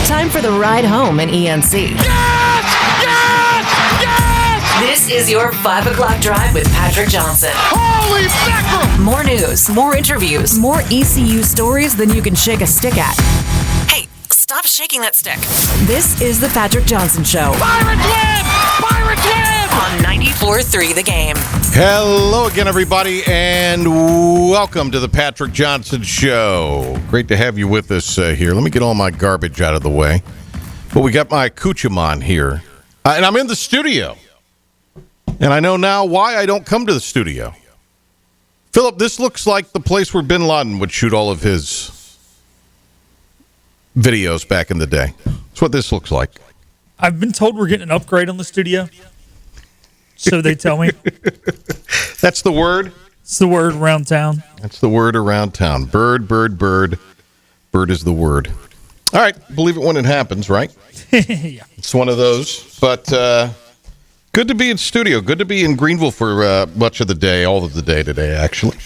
Time for the ride home in ENC. Yes! Yes! Yes! This is your 5 o'clock drive with Patrick Johnson. Holy mackerel! More news, more interviews, more ECU stories than you can shake a stick at. Hey, stop shaking that stick. This is the Patrick Johnson Show. Pirates win! Pirates win! On 94.3 The Game. Hello again, everybody, and welcome to the Patrick Johnson Show. Great to have you with us here. Let me get all my garbage out of the way. Well, we got my accoutrement here, and I'm in the studio. And I know now why I don't come to the studio. Philip, this looks like the place where Bin Laden would shoot all of his videos back in the day. That's what this looks like. I've been told we're getting an upgrade on the studio. So they tell me. That's the word? It's the word around town. That's the word around town. Bird, bird, bird. Bird is the word. All right. Believe it when it happens, right? Yeah. It's one of those. But good to be in studio. Good to be in Greenville for much of the day, all of the day today, actually.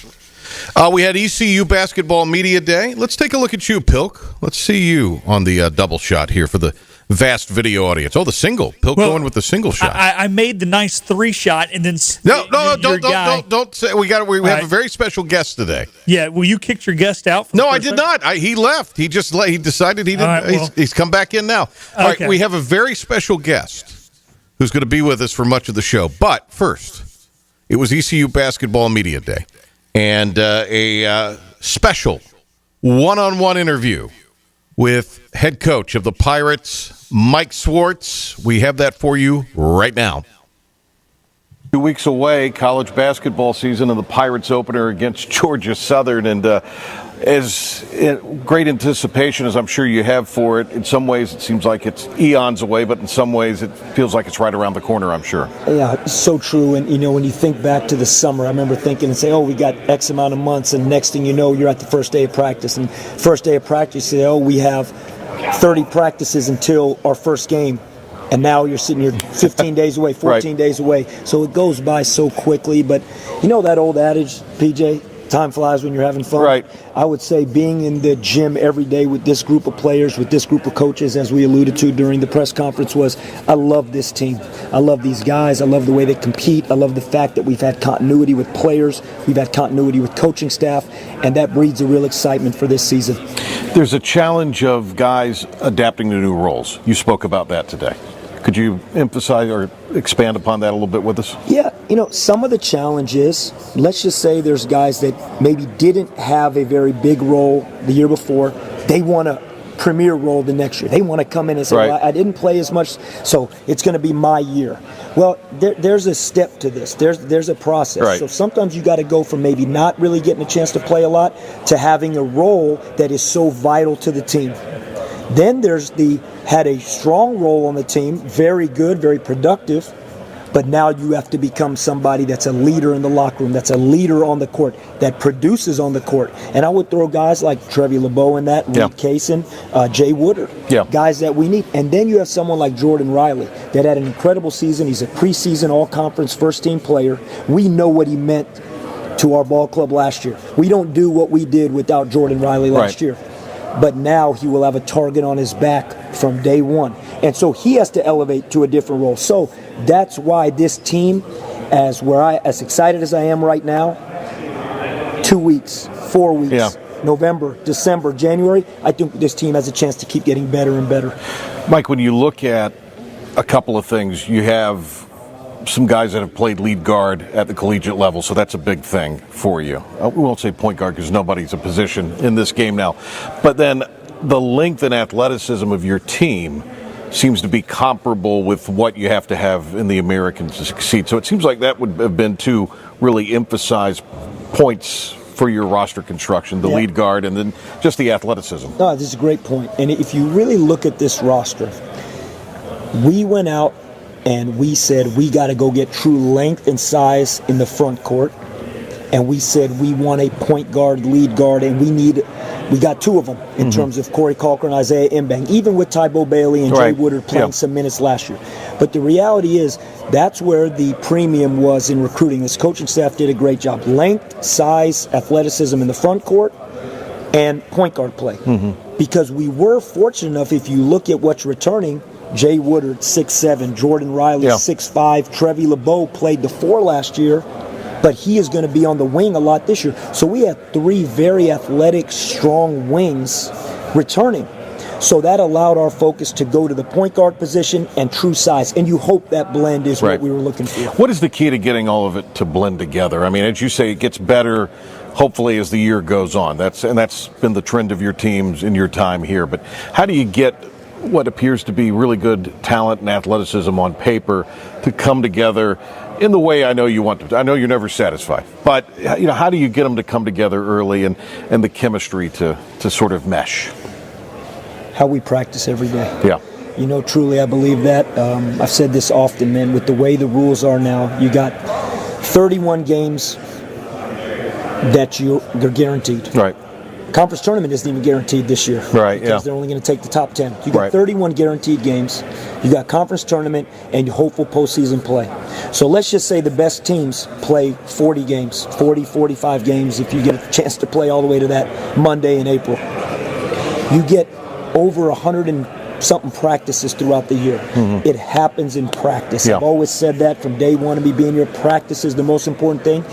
We had ECU Basketball Media Day. Let's take a look at you, Pilk. Let's see you on the double shot here for the vast video audience. Oh, the single. Pilk going with the single shot. I made the nice 3-shot and then don't say we have a very special guest today. Yeah, well, you kicked your guest out. No, I did not. He left. He just he decided he didn't. Right, he's come back in now. All right, we have a very special guest who's going to be with us for much of the show. But first, it was ECU Basketball Media Day and a special one-on-one interview with head coach of the Pirates, Mike Swartz. We have that for you right now. 2 weeks away, college basketball season, and the Pirates opener against Georgia Southern. And as great anticipation as I'm sure you have for it, in some ways it seems like it's eons away, but in some ways it feels like it's right around the corner, I'm sure. Yeah, so true. And, when you think back to the summer, I remember thinking and say, we got X amount of months, and next thing you know, you're at the first day of practice. And first day of practice, you say, we have 30 practices until our first game. And now you're sitting here 15 days away, 14 days away. So it goes by so quickly. But that old adage, PJ, time flies when you're having fun. Right. I would say being in the gym every day with this group of players, with this group of coaches, as we alluded to during the press conference, I love this team. I love these guys. I love the way they compete. I love the fact that we've had continuity with players. We've had continuity with coaching staff. And that breeds a real excitement for this season. There's a challenge of guys adapting to new roles. You spoke about that today. Could you emphasize or expand upon that a little bit with us? Yeah, some of the challenges, let's just say there's guys that maybe didn't have a very big role the year before. They want a premier role the next year. They want to come in and say, well, I didn't play as much, so it's going to be my year. Well, there's a step to this. There's a process. Right. So sometimes you got to go from maybe not really getting a chance to play a lot to having a role that is so vital to the team. Then there's had a strong role on the team, very good, very productive, but now you have to become somebody that's a leader in the locker room, that's a leader on the court, that produces on the court. And I would throw guys like Trevi LeBeau in that, Reed Kaysen, Jay Woodard, guys that we need. And then you have someone like Jordan Riley that had an incredible season. He's a preseason all-conference first-team player. We know what he meant to our ball club last year. We don't do what we did without Jordan Riley last year. But now he will have a target on his back from day one. And so he has to elevate to a different role. So that's why this team, as excited as I am right now, 2 weeks, 4 weeks, November, December, January, I think this team has a chance to keep getting better and better. Mike, when you look at a couple of things, you have some guys that have played lead guard at the collegiate level, so that's a big thing for you. We won't say point guard because nobody's a position in this game now. But then the length and athleticism of your team seems to be comparable with what you have to have in the American to succeed. So it seems like that would have been two really emphasized points for your roster construction, the lead guard and then just the athleticism. No, this is a great point. And if you really look at this roster, we went out and we said we got to go get true length and size in the front court. And we said we want a point guard, lead guard, and we got two of them in terms of Corey Calker and Isaiah Mbang, even with Tybo Bailey and Jay Woodard playing some minutes last year. But the reality is that's where the premium was in recruiting. This coaching staff did a great job. Length, size, athleticism in the front court, and point guard play. because we were fortunate enough, if you look at what's returning, Jay Woodard, 6'7", Jordan Riley, 6'5", Trevi LeBeau played the 4 last year, but he is going to be on the wing a lot this year. So we have 3 very athletic, strong wings returning. So that allowed our focus to go to the point guard position and true size. And you hope that blend is what we were looking for. What is the key to getting all of it to blend together? I mean, as you say, it gets better, hopefully, as the year goes on. That's been the trend of your teams in your time here. But how do you get what appears to be really good talent and athleticism on paper to come together in the way I know you want to? I know you're never satisfied, but how do you get them to come together early and the chemistry to sort of mesh? How we practice every day. Yeah. Truly I believe that. I've said this often, man, with the way the rules are now, you got 31 games that they're guaranteed. Right. Conference tournament isn't even guaranteed this year. Right, because they're only going to take the top 10. You got 31 guaranteed games. You got conference tournament and hopeful postseason play. So let's just say the best teams play 40 games, 40, 45 games if you get a chance to play all the way to that Monday in April. You get over 100 and something practices throughout the year. Mm-hmm. It happens in practice. I've always said that from day one of me being here. Practice is the most important thing.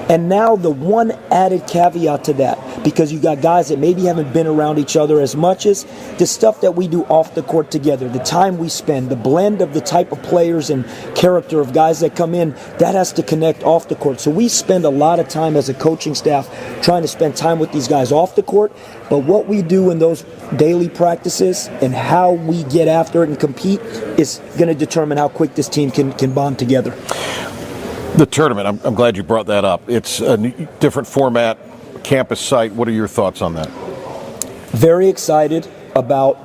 And now the one added caveat to that, because you got guys that maybe haven't been around each other as much, as the stuff that we do off the court together, the time we spend, the blend of the type of players and character of guys that come in, that has to connect off the court. So we spend a lot of time as a coaching staff trying to spend time with these guys off the court, but what we do in those daily practices and how we get after it and compete is going to determine how quick this team can bond together. The tournament, I'm glad you brought that up. It's a different format, campus site. What are your thoughts on that? Very excited about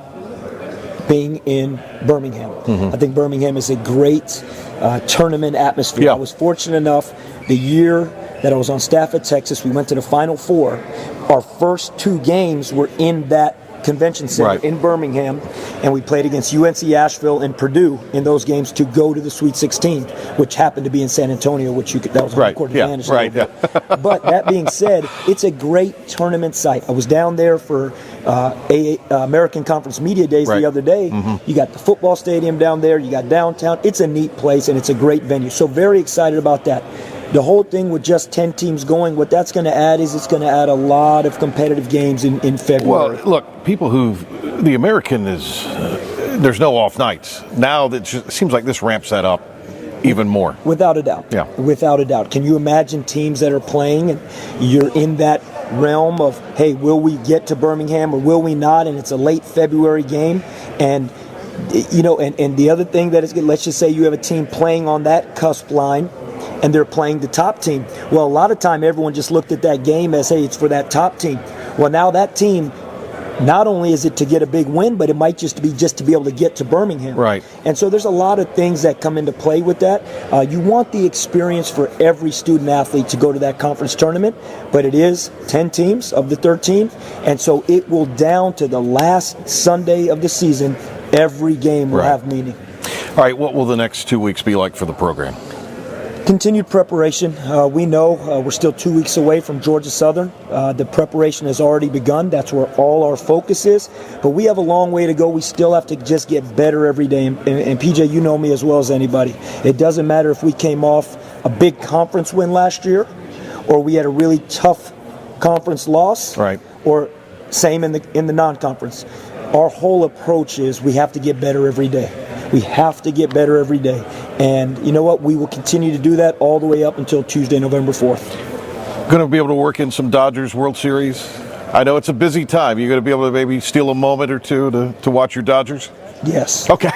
being in Birmingham. Mm-hmm. I think Birmingham is a great tournament atmosphere. Yeah. I was fortunate enough the year that I was on staff at Texas, we went to the Final Four. Our first 2 games were in that convention center in Birmingham, and we played against UNC Asheville and Purdue in those games to go to the Sweet 16, which happened to be in San Antonio, that was home court advantage. But that being said, it's a great tournament site. I was down there for American Conference Media Days the other day. Mm-hmm. You got the football stadium down there, you got downtown. It's a neat place, and it's a great venue. So very excited about that. The whole thing with just 10 teams going, what that's going to add is it's going to add a lot of competitive games in February. Well, look, the American is, there's no off nights. Now it seems like this ramps that up even more. Without a doubt. Yeah. Without a doubt. Can you imagine teams that are playing and you're in that realm of, hey, will we get to Birmingham or will we not? And it's a late February game. And, and the other thing that is good, let's just say you have a team playing on that cusp line, and they're playing the top team. Well, a lot of time everyone just looked at that game as, hey, it's for that top team. Well, now that team, not only is it to get a big win, but it might just to be able to get to Birmingham. Right. And so there's a lot of things that come into play with that. You want the experience for every student athlete to go to that conference tournament, but it is 10 teams of the 13, and so it will down to the last Sunday of the season. Every game will have meaning. All right, what will the next 2 weeks be like for the program? Continued preparation. We know we're still 2 weeks away from Georgia Southern. The preparation has already begun. That's where all our focus is. But we have a long way to go. We still have to just get better every day. And PJ, you know me as well as anybody. It doesn't matter if we came off a big conference win last year or we had a really tough conference loss. Right. Or same in the non-conference. Our whole approach is we have to get better every day. We have to get better every day. And you know what? We will continue to do that all the way up until Tuesday, November 4th. Going to be able to work in some Dodgers World Series? I know it's a busy time. You're going to be able to maybe steal a moment or two to watch your Dodgers? Yes. Okay.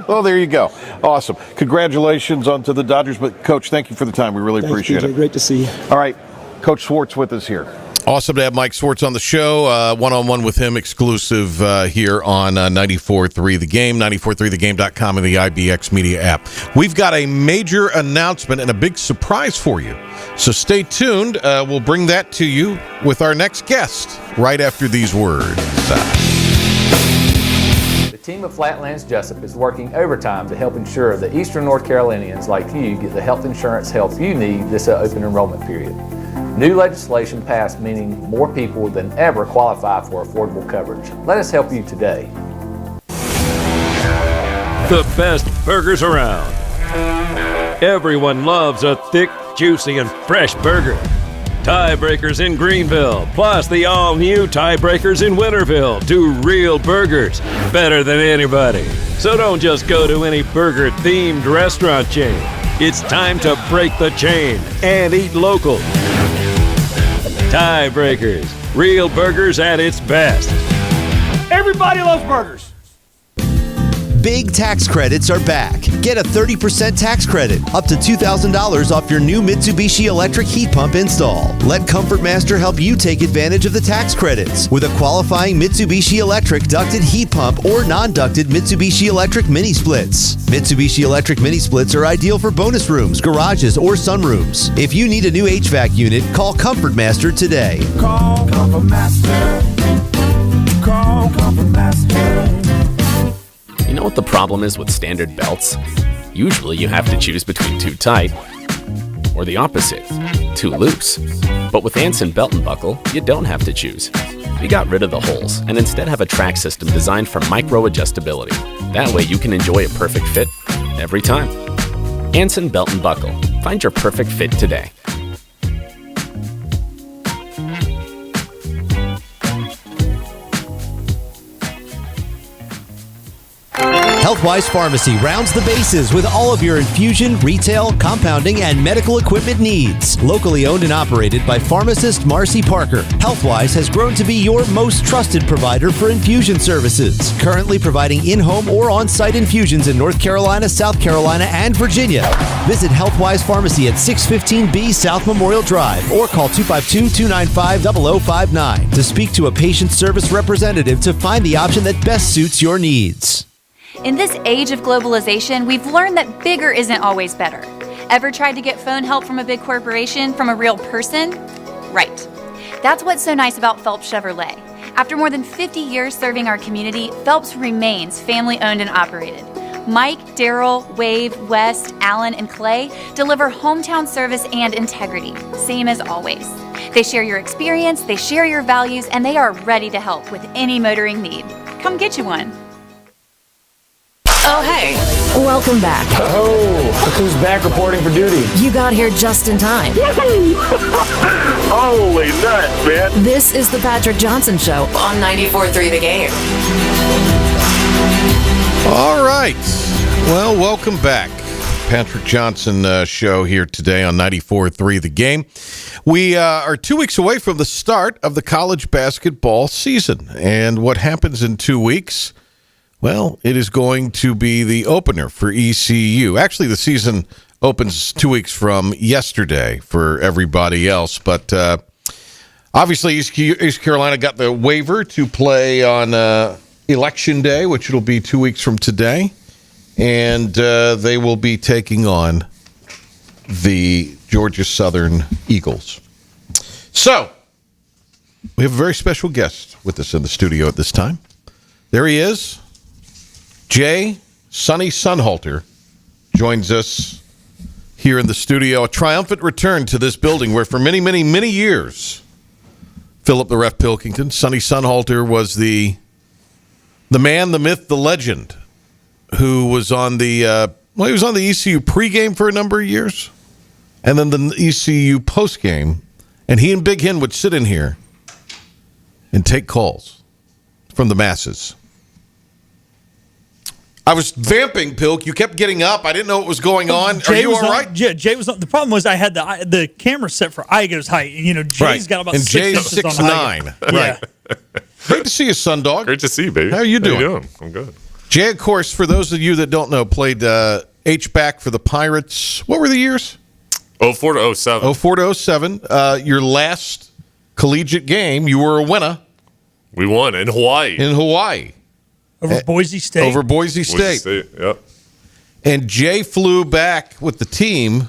Well, there you go. Awesome. Congratulations on to the Dodgers. But, Coach, thank you for the time. We really appreciate it. Great to see you. All right. Coach Swartz with us here. Awesome to have Mike Swartz on the show. One-on-one with him, exclusive here on 94.3 The Game, 94.3thegame.com, and the IBX Media app. We've got a major announcement and a big surprise for you. So stay tuned. We'll bring that to you with our next guest right after these words. The team of Flatlands Jessup is working overtime to help ensure that Eastern North Carolinians like you get the health insurance help you need this open enrollment period. New legislation passed, meaning more people than ever qualify for affordable coverage. Let us help you today. The best burgers around. Everyone loves a thick, juicy, and fresh burger. Tiebreakers in Greenville, plus the all-new Tiebreakers in Winterville. Do real burgers better than anybody. So don't just go to any burger-themed restaurant chain. It's time to break the chain and eat local. Tiebreakers, real burgers at its best. Everybody loves burgers. Big tax credits are back. Get a 30% tax credit, up to $2,000 off your new Mitsubishi electric heat pump install. Let Comfort Master help you take advantage of the tax credits with a qualifying Mitsubishi electric ducted heat pump or non-ducted Mitsubishi electric mini splits. Mitsubishi electric mini splits are ideal for bonus rooms, garages, or sunrooms. If you need a new HVAC unit, call Comfort Master today. Call Comfort Master. Call Comfort Master. You know what the problem is with standard belts? Usually you have to choose between too tight or the opposite, too loose. But with Anson Belt and Buckle, you don't have to choose. We got rid of the holes and instead have a track system designed for micro adjustability. That way you can enjoy a perfect fit every time. Anson Belt and Buckle. Find your perfect fit today. Healthwise Pharmacy rounds the bases with all of your infusion, retail, compounding, and medical equipment needs. Locally owned and operated by pharmacist Marcy Parker, Healthwise has grown to be your most trusted provider for infusion services. Currently providing in-home or on-site infusions in North Carolina, South Carolina, and Virginia. Visit Healthwise Pharmacy at 615B South Memorial Drive or call 252-295-0059 to speak to a patient service representative to find the option that best suits your needs. In this age of globalization, we've learned that bigger isn't always better. Ever tried to get phone help from a big corporation from a real person? Right. That's what's so nice about Phelps Chevrolet. After more than 50 years serving our community, Phelps remains family-owned and operated. Mike, Daryl, Wave, West, Alan, and Clay deliver hometown service and integrity, same as always. They share your experience, they share your values, and they are ready to help with any motoring need. Come get you one. Oh, hey. Welcome back. Oh, look who's back reporting for duty. You got here just in time. Holy nuts, man. This is the Patrick Johnson Show on 94.3 The Game. All right. Well, welcome back. Patrick Johnson Show here today on 94.3 The Game. We are 2 weeks away from the start of the college basketball season. And what happens in 2 weeks? Well, it is going to be the opener for ECU. Actually, the season opens 2 weeks from yesterday for everybody else. But obviously, East Carolina got the waiver to play on Election Day, which it'll be 2 weeks from today. And they will be taking on the Georgia Southern Eagles. So, we have a very special guest with us in the studio at this time. There he is. Sonny Sonnhalter joins us here in the studio. A triumphant return to this building where for many, many, many years, Philip the Ref Pilkington, Sonny Sonnhalter was the man, the myth, the legend who was on the he was on the ECU pregame for a number of years and then the ECU postgame. And he and Big Hen would sit in here and take calls from the masses. I was vamping, Pilk. You kept getting up. I didn't know what was going on. Are you all right? Yeah, Jay was on. The problem was I had the camera set for Igo's height. You know, Jay's got about 6 inches on 6'9". Right. Great to see you, son dog. Great to see you, baby. How are you doing? I'm good. Jay, of course, for those of you that don't know, played H-back for the Pirates. What were the years? 04 to 07. 04 to 07. Your last collegiate game, you were a winner. We won in Hawaii. Over Boise State. Over Boise State. Yep. And Jay flew back with the team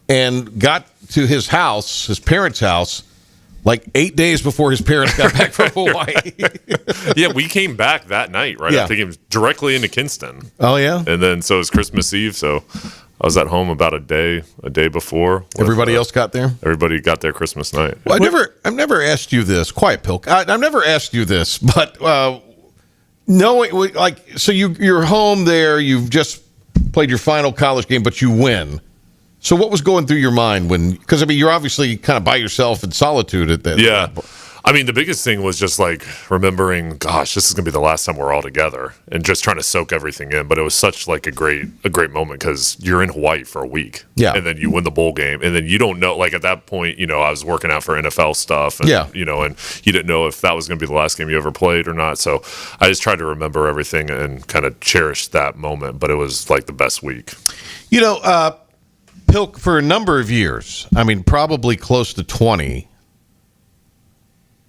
and got to his house, his parents' house, like 8 days before his parents got back from Hawaii. Yeah, we came back that night, right? I think it was directly into Kinston. Oh, yeah? And then, so it was Christmas Eve, so I was at home about a day before. Everybody else got there? Everybody got there Christmas night. Well, I've never asked you this. Quiet, Pilk. I've never asked you this, but so you're home there, you've just played your final college game, but you win. So what was going through your mind because you're obviously kind of by yourself in solitude at that. Yeah. I mean, the biggest thing was just like remembering, gosh, this is going to be the last time we're all together, and just trying to soak everything in. But it was such like a great moment because you're in Hawaii for a week. Yeah. And then you win the bowl game, and then you don't know, like at that point, I was working out for NFL stuff. And, and you didn't know if that was going to be the last game you ever played or not. So I just tried to remember everything and kind of cherish that moment. But it was like the best week. Pilk, for a number of years, probably close to 20.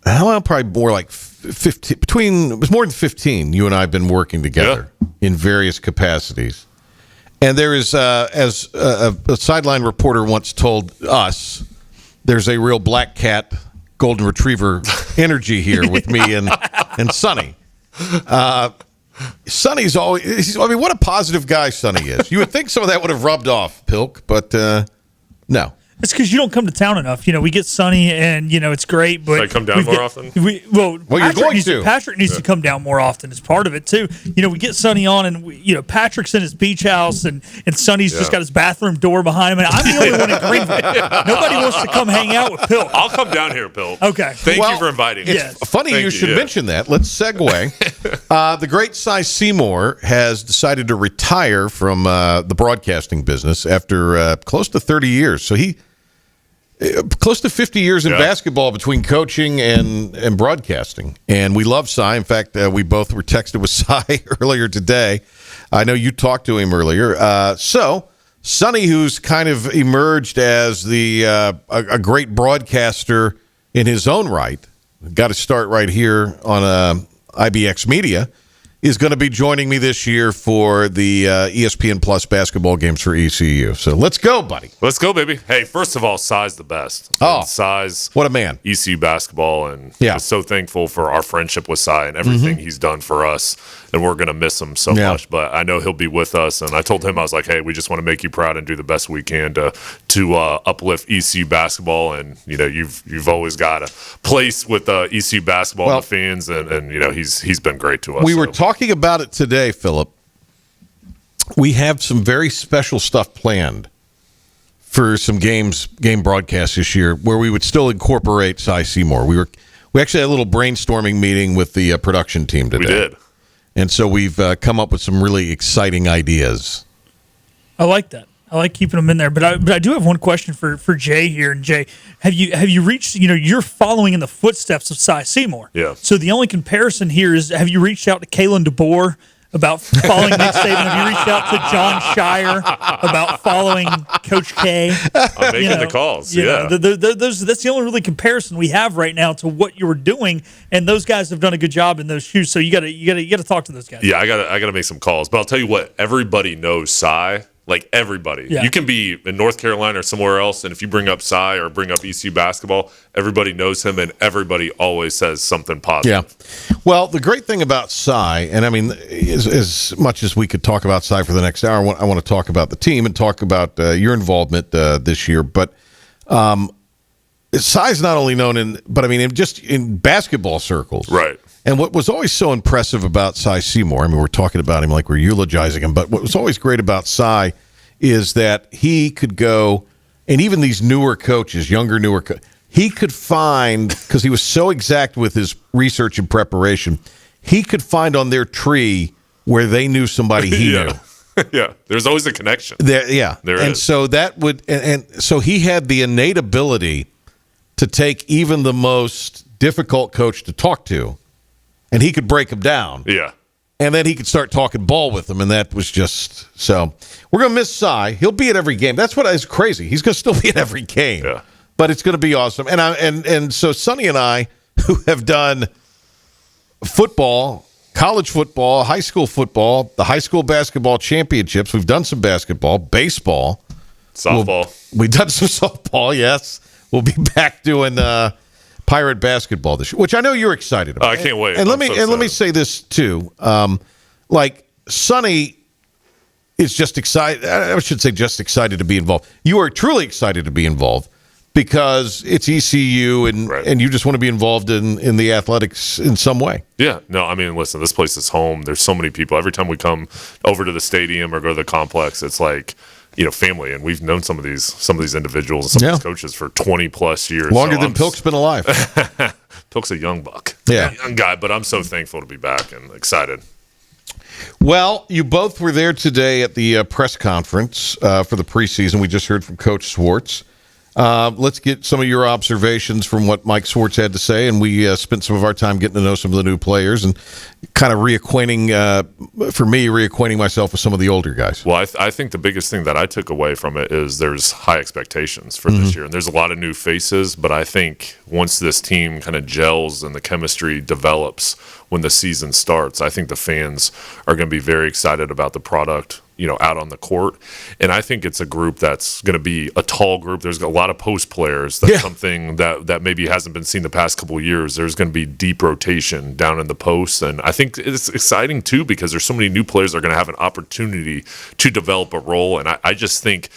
Probably more like 15. It was more than 15. You and I have been working together in various capacities. And there is, as a sideline reporter once told us, there's a real black cat, golden retriever energy here with me and Sonny. Sonny's always, what a positive guy Sonny is. You would think some of that would have rubbed off, Pilk, but no. It's because you don't come to town enough. We get Sonny, and it's great. But I come down more often. You're going to. Patrick needs to come down more often. It's part of it too. We get Sonny on, and Patrick's in his beach house, and Sonny's just got his bathroom door behind him. And I'm the only one in Greenville. Nobody wants to come hang out with Pill. I'll come down here, Pill. Okay. Thank you for inviting me. It's funny you should mention that. Let's segue. The great Cy Seymour has decided to retire from the broadcasting business after close to 30 years. So he. Close to 50 years in basketball between coaching and broadcasting. And we love Cy. In fact, we both were texted with Cy earlier today. I know you talked to him earlier. So Sonny, who's kind of emerged as a great broadcaster in his own right, got to start right here on IBX Media, is going to be joining me this year for the ESPN Plus basketball games for ECU. So let's go, buddy. Let's go, baby. Hey, first of all, Cy's the best. Cy's what a man. ECU basketball, and just so thankful for our friendship with Cy and everything he's done for us. And we're going to miss him so much, but I know he'll be with us. And I told him, I was like, hey, we just want to make you proud and do the best we can to uplift ECU basketball. And you've always got a place with ECU basketball and the fans, and he's been great to us. We were talking about it today, Philip. We have some very special stuff planned for some game broadcasts this year, where we would still incorporate Cy Seymour. We actually had a little brainstorming meeting with the production team today. We did. And so we've come up with some really exciting ideas. I like that. I like keeping them in there. But I do have one question for Jay here. And Jay, have you reached, you're following in the footsteps of Cy Seymour. Yeah. So the only comparison here is, have you reached out to Kalen DeBoer about following Nick Saban? Have you reached out to John Shire about following Coach K? I'm making the calls. That's the only really comparison we have right now to what you were doing, and those guys have done a good job in those shoes. So you got to talk to those guys. Yeah, I got to make some calls. But I'll tell you what, everybody knows Cy. Like everybody. Yeah. You can be in North Carolina or somewhere else, and if you bring up Cy or bring up ECU basketball, everybody knows him, and everybody always says something positive. Yeah. Well, the great thing about Cy, and as much as we could talk about Cy for the next hour, I want to talk about the team and talk about your involvement this year. But Cy's not only known just in basketball circles. Right. And what was always so impressive about Cy Seymour, we're talking about him like we're eulogizing him, but what was always great about Cy is that he could go, and even these newer coaches, he could find, because he was so exact with his research and preparation, he could find on their tree where they knew somebody he knew. Yeah, there's always a connection. There is. So that would, and so he had the innate ability to take even the most difficult coach to talk to, and he could break them down. Yeah. And then he could start talking ball with them, and that was just so. We're going to miss Cy. He'll be at every game. That's what is crazy. He's going to still be at every game. Yeah. But it's going to be awesome. And so Sonny and I, who have done football, college football, high school football, the high school basketball championships, we've done some basketball, baseball. Softball. We've done some softball, yes. We'll be back doing Pirate basketball this year, which I know you're excited about. I can't wait. And let me say this too. Sonny is just excited. I should say just excited to be involved. You are truly excited to be involved because it's ECU and you just want to be involved in the athletics in some way. Yeah. No, I mean, listen, this place is home. There's so many people. Every time we come over to the stadium or go to the complex, it's like, family, and we've known some of these individuals and some of these coaches for 20 plus years. Longer than Pilk's been alive. Pilk's a young buck. Yeah. A young guy, but I'm so thankful to be back and excited. Well, you both were there today at the press conference for the preseason. We just heard from Coach Swartz. Let's get some of your observations from what Mike Swartz had to say, and we spent some of our time getting to know some of the new players and kind of reacquainting myself with some of the older guys. Well, I think the biggest thing that I took away from it is there's high expectations for this year, and there's a lot of new faces, but I think once this team kind of gels and the chemistry develops when the season starts, I think the fans are going to be very excited about the product, out on the court. And I think it's a group that's going to be a tall group. There's a lot of post players. That's something that maybe hasn't been seen the past couple of years. There's going to be deep rotation down in the posts. And I think it's exciting, too, because there's so many new players that are going to have an opportunity to develop a role. And I just think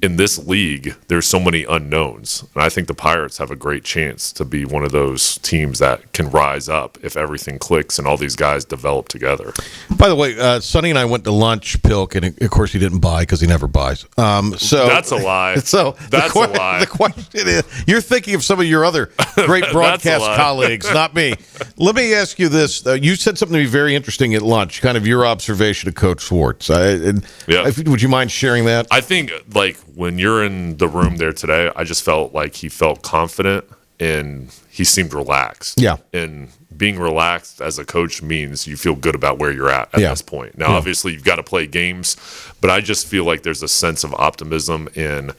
in this league, there's so many unknowns. And I think the Pirates have a great chance to be one of those teams that can rise up if everything clicks and all these guys develop together. By the way, Sonny and I went to lunch, Pilk, and of course he didn't buy because he never buys. So that's a lie. So that's a lie. The question is, you're thinking of some of your other great broadcast colleagues, not me. Let me ask you this. You said something to me very interesting at lunch, kind of your observation of Coach Swartz. Would you mind sharing that? I think, when you're in the room there today, I just felt like he felt confident and he seemed relaxed. Yeah. And being relaxed as a coach means you feel good about where you're at this point. Now, obviously, you've got to play games, but I just feel like there's a sense of optimism in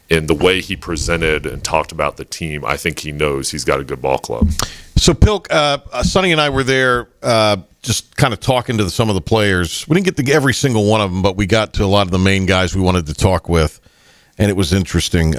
the way he presented and talked about the team. I think he knows he's got a good ball club. So, Pilk, Sonny and I were there just kind of talking to some of the players. We didn't get to every single one of them, but we got to a lot of the main guys we wanted to talk with, and it was interesting.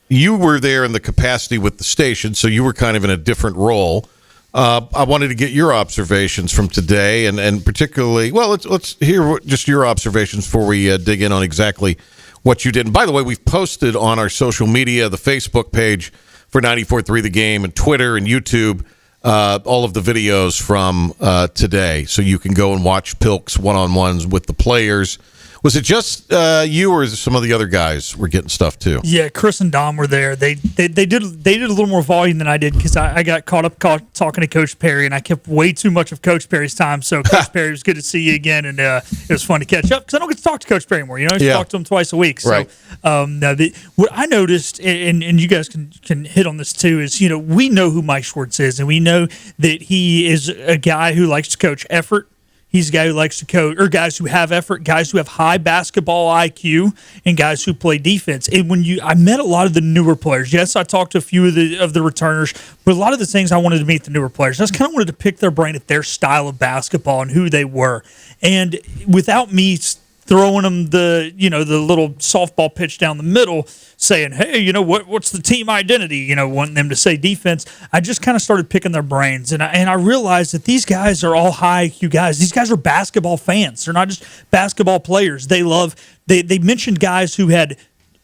You were there in the capacity with the station, so you were kind of in a different role. I wanted to get your observations from today, and particularly, well, let's hear just your observations before we dig in on exactly what you did. And by the way, we've posted on our social media, the Facebook page for 94.3 The Game, and Twitter and YouTube, all of the videos from today, so you can go and watch Pilk's one-on-ones with the players. Was it just you, or is it some of the other guys were getting stuff too? Yeah, Chris and Dom were there. They did a little more volume than I did because I got caught up talking to Coach Perry, and I kept way too much of Coach Perry's time. So Coach Perry, it was good to see you again, and it was fun to catch up because I don't get to talk to Coach Perry anymore. I just talk to him twice a week. So right. What I noticed, and you guys can hit on this too, is we know who Mike Swartz is, and we know that he is a guy who likes to coach effort. He's a guy who likes to coach, or guys who have effort, guys who have high basketball IQ, and guys who play defense. And I met a lot of the newer players. Yes, I talked to a few of the returners, but a lot of the things I wanted to meet the newer players. I just kind of wanted to pick their brain at their style of basketball and who they were. And without me throwing them the little softball pitch down the middle, saying, hey, what's the team identity? Wanting them to say defense. I just kind of started picking their brains, and I realized that these guys are all high IQ guys. These guys are basketball fans. They're not just basketball players. They mentioned guys who had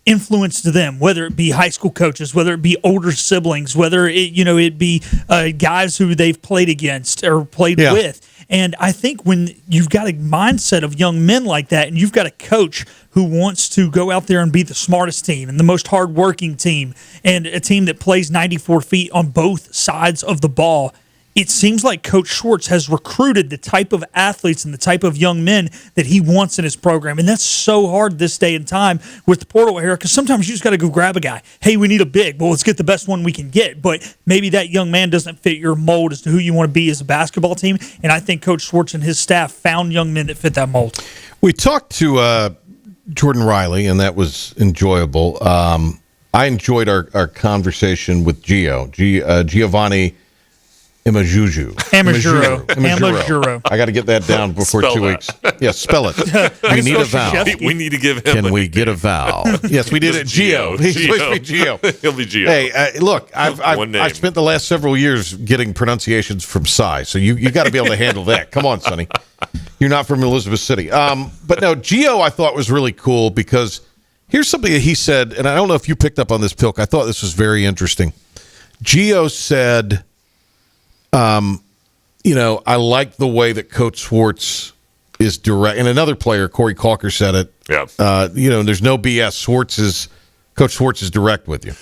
influenced them, whether it be high school coaches, whether it be older siblings, whether it be guys who they've played against or played with. And I think when you've got a mindset of young men like that, and you've got a coach who wants to go out there and be the smartest team and the most hardworking team and a team that plays 94 feet on both sides of the ball, it seems like Coach Swartz has recruited the type of athletes and the type of young men that he wants in his program. And that's so hard this day and time with the portal era, because sometimes you just got to go grab a guy. Hey, we need a big. Well, let's get the best one we can get. But maybe that young man doesn't fit your mold as to who you want to be as a basketball team. And I think Coach Swartz and his staff found young men that fit that mold. We talked to Jordan Riley, and that was enjoyable. I enjoyed our conversation with Giovanni Amajuro. I got to get that down before 2 weeks. Yeah, spell it. We need a vowel. We need to give him. Can we get a vowel? Yes, we did it. Geo. He's supposed to be Geo. He'll be Geo. Hey, look, I've spent the last several years getting pronunciations from Cy, so you got to be able to handle that. Come on, Sonny. You're not from Elizabeth City. But no, Geo I thought was really cool because here's something that he said, and I don't know if you picked up on this, Pilk. I thought this was very interesting. Geo said, I like the way that Coach Schwartz is direct. And another player, Corey Calker, said it. Yeah. There's no BS. Coach Schwartz is direct with you.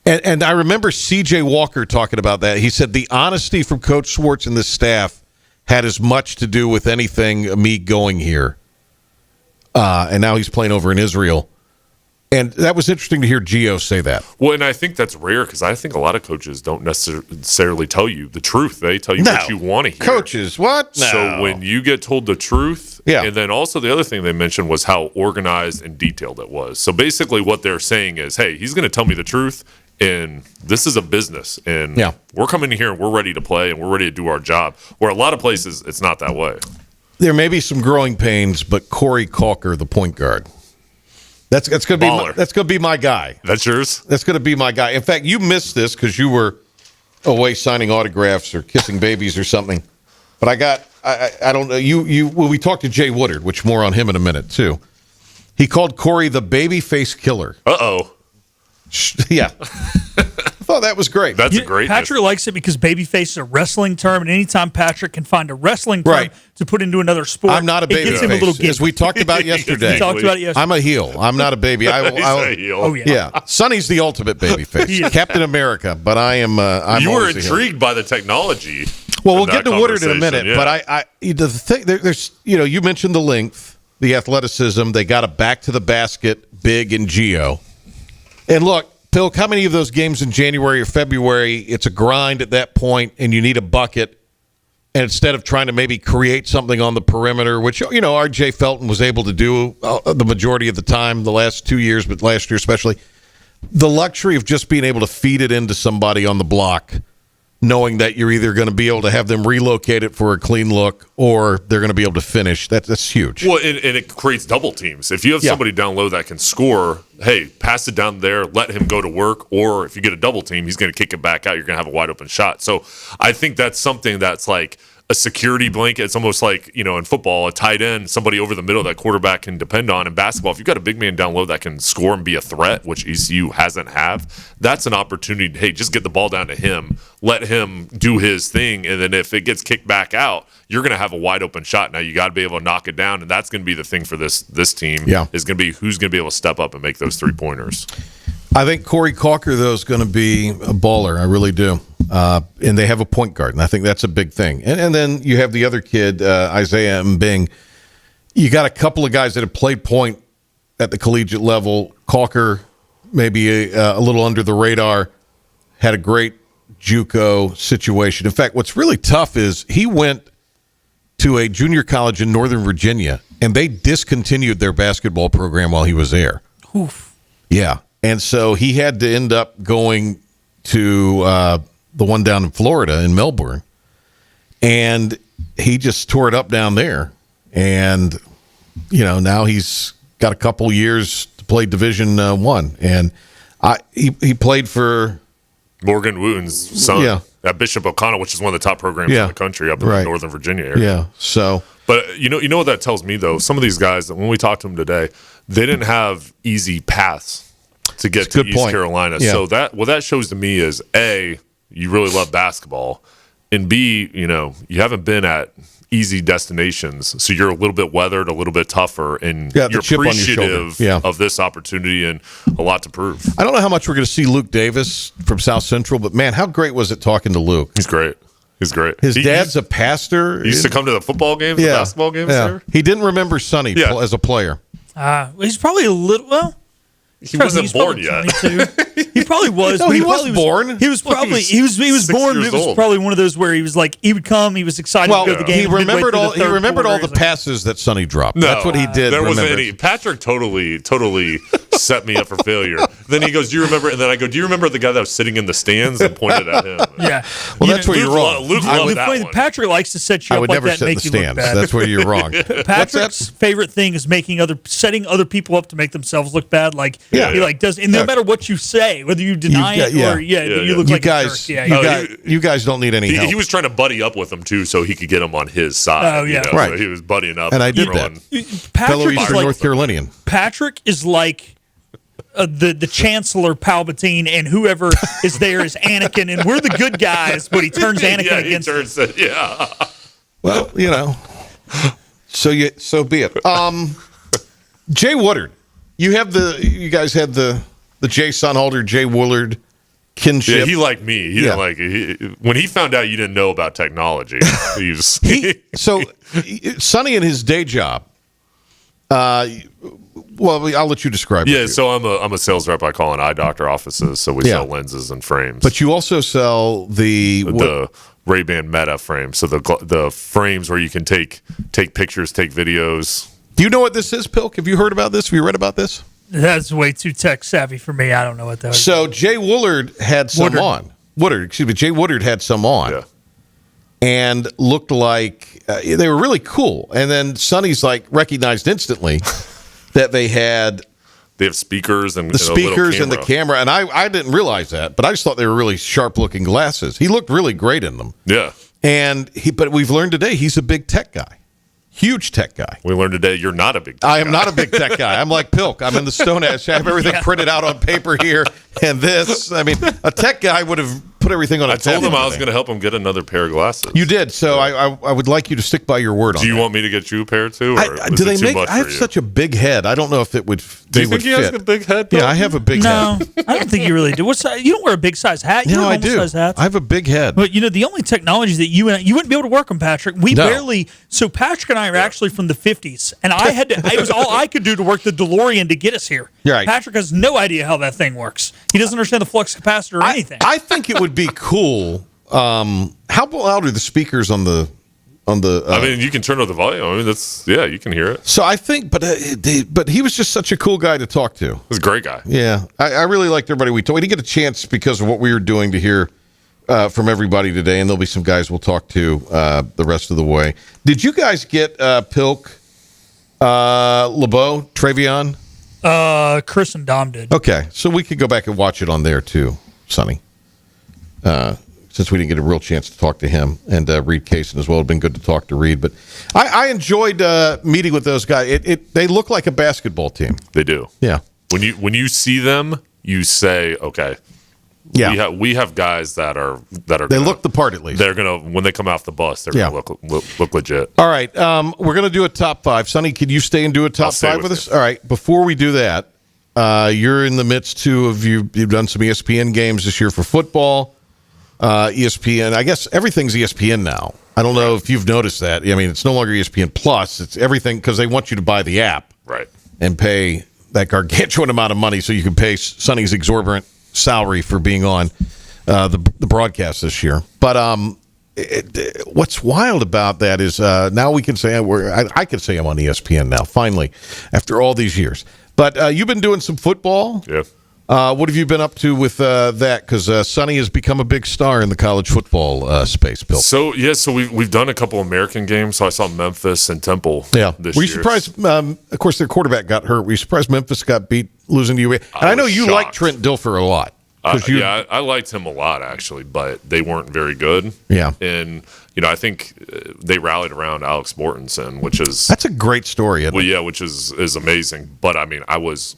And I remember C.J. Walker talking about that. He said the honesty from Coach Schwartz and the staff had as much to do with anything me going here. And now he's playing over in Israel. And that was interesting to hear Gio say that. Well, and I think that's rare because I think a lot of coaches don't necessarily tell you the truth. They tell you what you want to hear. Coaches, what? No. So when you get told the truth, and then also the other thing they mentioned was how organized and detailed it was. So basically what they're saying is, hey, he's going to tell me the truth, and this is a business, and we're coming here and we're ready to play and we're ready to do our job. Where a lot of places, it's not that way. There may be some growing pains, but Corey Calker, the point guard, That's going to be my guy. That's yours? That's going to be my guy. In fact, you missed this because you were away signing autographs or kissing babies or something. But I don't know. Well, we talked to Jay Woodard, which more on him in a minute too. He called Corey the babyface killer. Uh-oh. Yeah. I thought that was great. That's a great. Patrick likes it because babyface is a wrestling term, and anytime Patrick can find a wrestling term to put into another sport, I'm not a baby. Gets him a little gimmick. As we talked about yesterday. I'm a heel. I'm not a baby. He's a heel. Oh yeah. Sonny's the ultimate babyface. Captain America, but I'm you were intrigued by the technology. Well, we'll get to Woodard in a minute, but the thing there's you mentioned the length, the athleticism. They got a back to the basket, big and Geo, and look. Pilk, how many of those games in January or February, it's a grind at that point and you need a bucket, and instead of trying to maybe create something on the perimeter, which, R.J. Felton was able to do the majority of the time the last 2 years, but last year especially, the luxury of just being able to feed it into somebody on the block, knowing that you're either going to be able to have them relocate it for a clean look or they're going to be able to finish. That's huge. Well, and it creates double teams. If you have somebody down low that can score, hey, pass it down there, let him go to work, or if you get a double team, he's going to kick it back out. You're going to have a wide open shot. So I think that's something that's like a security blanket. It's almost like, in football, a tight end, somebody over the middle that quarterback can depend on. In basketball, if you've got a big man down low that can score and be a threat, which ECU hasn't that's an opportunity. Hey, just get the ball down to him, let him do his thing, and then if it gets kicked back out, you're going to have a wide open shot. Now you got to be able to knock it down, and that's going to be the thing for this team. Is going to be who's going to be able to step up and make those 3-pointers. I think Corey Calker, though, is going to be a baller. I really do. And they have a point guard, and I think that's a big thing. And then you have the other kid, Isaiah Mbing. You got a couple of guys that have played point at the collegiate level. Calker, maybe a little under the radar, had a great JUCO situation. In fact, what's really tough is he went to a junior college in Northern Virginia, and they discontinued their basketball program while he was there. Oof. Yeah. And so he had to end up going to the one down in Florida, in Melbourne, and he just tore it up down there. And, now he's got a couple years to play Division I. And he played for Morgan Wooten's son at Bishop O'Connell, which is one of the top programs in the country up in the Northern Virginia area. Yeah, so. But you know what that tells me, though? Some of these guys, when we talked to them today, they didn't have easy paths to get to East Carolina. Yeah. So what that shows to me is, A, you really love basketball, and B, you haven't been at easy destinations, so you're a little bit weathered, a little bit tougher, and you're appreciative of this opportunity and a lot to prove. I don't know how much we're going to see Luke Davis from South Central, but, man, how great was it talking to Luke? He's great. His dad's a pastor. He used to come to the football games, the basketball games there. He didn't remember Sonny as a player. He's probably a little, he wasn't born yet. He probably was. No, he was born. He was probably he was born. It was probably one of those where he was like he would come. He was excited to go to the game. He remembered all. He remembered all the passes that Sonny dropped. That's what he did. There wasn't any. Patrick totally set me up for failure. Then he goes, do you remember? And then I go, do you remember the guy that was sitting in the stands and pointed at him? Yeah. Well, that's where you're wrong. Luke loved that one. Patrick likes to set you up like that and make you look bad. That's where you're wrong. Patrick's favorite thing is setting other people up to make themselves look bad. Like he does, and no matter what you say, whether you deny it or you look like a jerk. Yeah, you guys don't need any help. He was trying to buddy up with him too, so he could get him on his side. Oh yeah, right. So he was buddying up, and I did that. Fellow Eastern North Carolinian. Patrick is like the Chancellor Palpatine, and whoever is there is Anakin, and we're the good guys, but he turns Anakin against us. Well, so be it. Jay Woodard, you guys had the Jay Sonnhalter, Jay Woodard kinship. Yeah, he liked me. He didn't like when he found out you didn't know about technology. So Sonny in his day job. Well, I'll let you describe it. Yeah, so I'm a sales rep. I call in eye doctor offices, so we sell lenses and frames. But you also sell the Ray-Ban Meta frame, so the frames where you can take pictures, take videos. Do you know what this is, Pilk? Have you heard about this? Have you read about this? That's way too tech savvy for me. I don't know what that is. So Jay Woodard had some on. Jay Woodard had some on, and looked like they were really cool. And then Sonny's recognized instantly that they have speakers and the camera, and I didn't realize that, but I just thought they were really sharp looking glasses. He looked really great in them. Yeah, but we've learned today he's a big tech guy. Huge tech guy. We learned today you're not a big tech guy. I am not a big tech guy. I'm like Pilk. I'm in the Stone Age. I have everything printed out on paper here. And this, a tech guy would have put everything on a tablet. I told him I was going to help him get another pair of glasses. You did. So I would like you to stick by your word on that. Do you want me to get you a pair too? Or I have such a big head. I don't know if it would Do you think he has a big head? Yeah, I have a big head. No, I don't think you really do. You don't wear a big size hat. You I do. Size I have a big head. But the only technology that you wouldn't be able to work on, Patrick. So Patrick and I are actually from the 50s, and it was all I could do to work the DeLorean to get us here. Right. Patrick has no idea how that thing works. He doesn't understand the flux capacitor or anything. I think it would be cool. How loud are the speakers on the? You can turn up the volume. You can hear it. So I think, but he was just such a cool guy to talk to. He was a great guy. Yeah, I really liked everybody we told. We didn't get a chance because of what we were doing to hear from everybody today, and there'll be some guys we'll talk to the rest of the way. Did you guys get Pilk, LeBeau, Travion? Chris and Dom did. Okay, so we could go back and watch it on there too, Sonny. Since we didn't get a real chance to talk to him, and Reed Kaysen as well. It'd been good to talk to Reed, but I enjoyed meeting with those guys. They look like a basketball team. They do. Yeah. When you see them, you say, okay. Yeah, we have guys that are. They look the part at least. They're gonna when they come off the bus, they're gonna look legit. All right, we're gonna do a top five. Sonny, could you stay and do a top five with us? All right. Before we do that, you're in the midst you've done some ESPN games this year for football. ESPN, I guess everything's ESPN now. I don't know if you've noticed that. It's no longer ESPN Plus. It's everything because they want you to buy the app, right, and pay that gargantuan amount of money so you can pay Sonny's exorbitant salary for being on the broadcast this year. But what's wild about that is now we can say I can say I'm on ESPN now finally after all these years. But you've been doing some football. Yeah. What have you been up to with that? Because Sonny has become a big star in the college football space, Bill. So we've done a couple American games. So I saw Memphis and Temple. Yeah. This Were you year. surprised? Of course, their quarterback got hurt. Were you surprised Memphis got beat losing to UA? And I know you like Trent Dilfer a lot. I liked him a lot actually, but they weren't very good. Yeah. And I think they rallied around Alex Mortensen, that's a great story. Which is amazing. But I was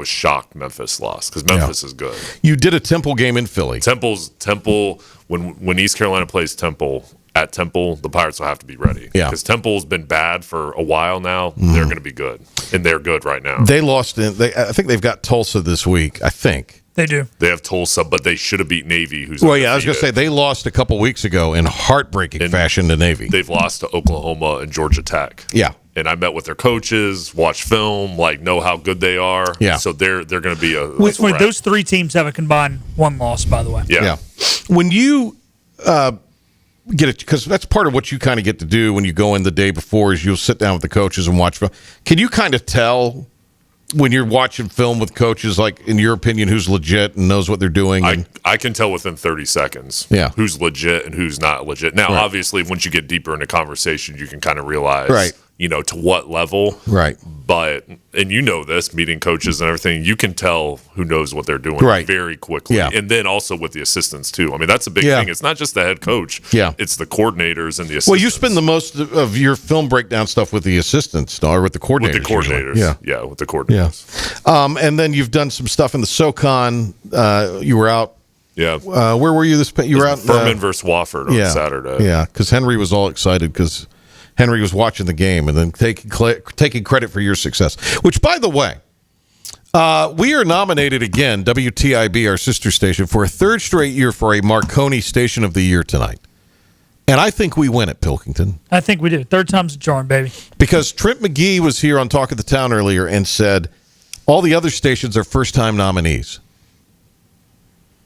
shocked Memphis lost because Memphis is good. You did a Temple game in Philly. Temple when East Carolina plays Temple at Temple, the Pirates will have to be ready. Yeah, because Temple's been bad for a while now. Mm-hmm. They're going to be good, and they're good right now. They lost. I think they've got Tulsa this week. I think they do. They have Tulsa, but they should have beat Navy. I was going to say they lost a couple weeks ago in heartbreaking fashion to Navy. They've lost to Oklahoma and Georgia Tech. Yeah. And I met with their coaches, watched film, know how good they are. Yeah. So they're going to be those three teams have a combined one loss, by the way. Yeah. When you get it, because that's part of what you kind of get to do when you go in the day before is you'll sit down with the coaches and watch film. Can you kind of tell when you're watching film with coaches, like, in your opinion, who's legit and knows what they're doing? I can tell within 30 seconds who's legit and who's not legit. Now, obviously, once you get deeper into conversation, you can kind of realize, to what level. Right. But, and you know this, meeting coaches and everything, you can tell who knows what they're doing very quickly. Yeah. And then also with the assistants, too. I mean, that's a big thing. It's not just the head coach. Yeah. It's the coordinators and the assistants. Well, you spend the most of your film breakdown stuff with the assistants, or with the coordinators. With the coordinators. Yeah, with the coordinators. Yeah. And then you've done some stuff in the SoCon. You were out. Yeah. Where were you You were out Furman versus Wofford on Saturday. Yeah, because Henry was all excited because Henry was watching the game and then taking credit for your success. Which, by the way, we are nominated again, WTIB, our sister station, for a third straight year for a Marconi Station of the Year tonight. And I think we win it, Pilkington. I think we do. Third time's a charm, baby. Because Trent McGee was here on Talk of the Town earlier and said all the other stations are first-time nominees.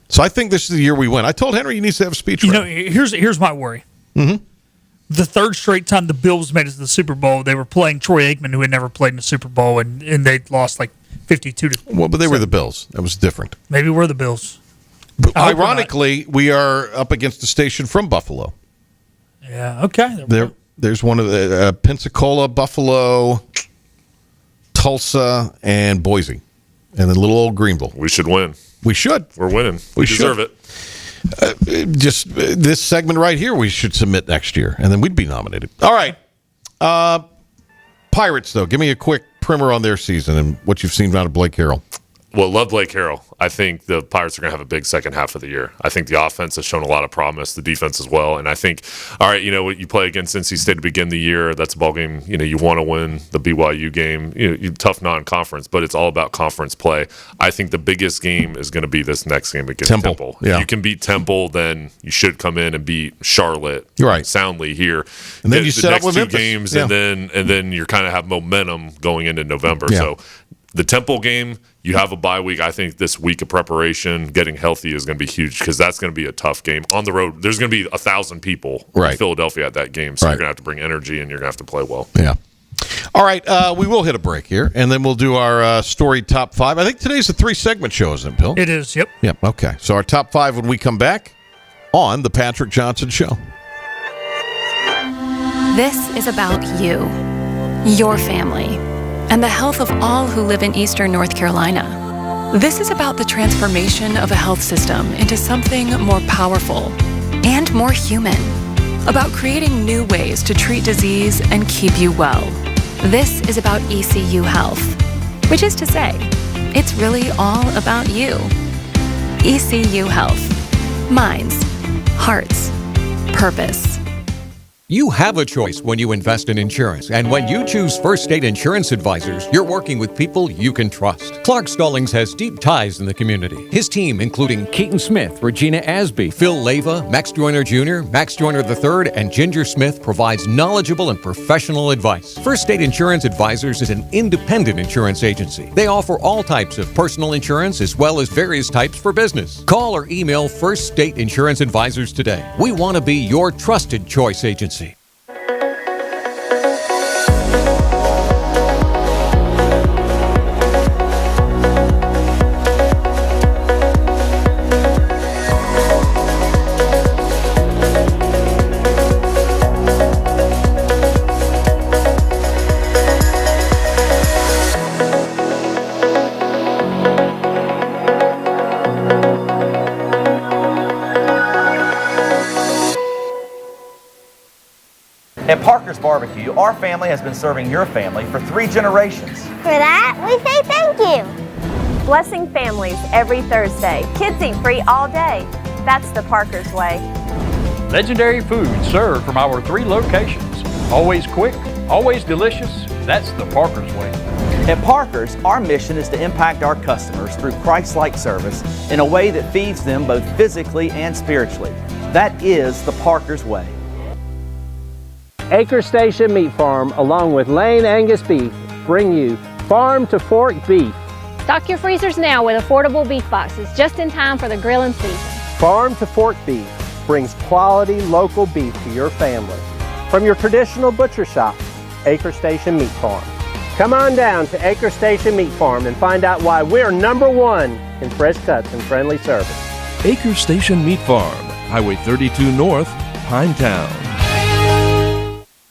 So I think this is the year we win. I told Henry he needs to have a speech. Here's my worry. Mm-hmm. The third straight time the Bills made it to the Super Bowl, they were playing Troy Aikman, who had never played in the Super Bowl, and they lost like 52 to. Well, but they were the Bills. That was different. Maybe we're the Bills. Ironically, we are up against a station from Buffalo. Yeah. Okay. There's one of the Pensacola, Buffalo, Tulsa, and Boise, and then little old Greenville. We should win. We should. We're winning. We deserve it. Just this segment right here, we should submit next year, and then we'd be nominated. All right. Pirates, though. Give me a quick primer on their season and what you've seen out of Blake Harrell. Well, love Blake Harrell. I think the Pirates are going to have a big second half of the year. I think the offense has shown a lot of promise, the defense as well. And I think, all right, you play against NC State to begin the year. That's a ball game. You want to win the BYU game. Tough non-conference, but it's all about conference play. I think the biggest game is going to be this next game against Temple. Yeah. If you can beat Temple, then you should come in and beat Charlotte soundly here. And then you set next up with two Memphis. games, and then you kind of have momentum going into November. Yeah. So the Temple game, you have a bye week. I think this week of preparation, getting healthy is going to be huge because that's going to be a tough game. On the road, there's going to be 1,000 people in Philadelphia at that game, so you're going to have to bring energy and you're going to have to play well. Yeah. All right, we will hit a break here, and then we'll do our story top 5. I think today's a 3-segment show, isn't it, Bill? It is, yep. Yep, okay. So our top 5 when we come back on The Patrick Johnson Show. This is about you, your family, and the health of all who live in Eastern North Carolina. This is about the transformation of a health system into something more powerful and more human, about creating new ways to treat disease and keep you well. This is about ECU Health, which is to say, it's really all about you. ECU Health. Minds, hearts, purpose. You have a choice when you invest in insurance, and when you choose First State Insurance Advisors, you're working with people you can trust. Clark Stallings has deep ties in the community. His team, including Keaton Smith, Regina Asby, Phil Leyva, Max Joyner Jr., Max Joyner III, and Ginger Smith, provides knowledgeable and professional advice. First State Insurance Advisors is an independent insurance agency. They offer all types of personal insurance as well as various types for business. Call or email First State Insurance Advisors today. We want to be your trusted choice agency. At Parker's Barbecue, our family has been serving your family for 3 generations. For that, we say thank you. Blessing families every Thursday. Kids eat free all day. That's the Parker's way. Legendary food served from our 3 locations. Always quick, always delicious. That's the Parker's way. At Parker's, our mission is to impact our customers through Christ-like service in a way that feeds them both physically and spiritually. That is the Parker's way. Acre Station Meat Farm, along with Lane Angus Beef, bring you farm to fork beef. Stock your freezers now with affordable beef boxes just in time for the grilling season. Farm to fork beef brings quality local beef to your family. From your traditional butcher shop, Acre Station Meat Farm. Come on down to Acre Station Meat Farm and find out why we're #1 in fresh cuts and friendly service. Acre Station Meat Farm, Highway 32 North, Pinetown.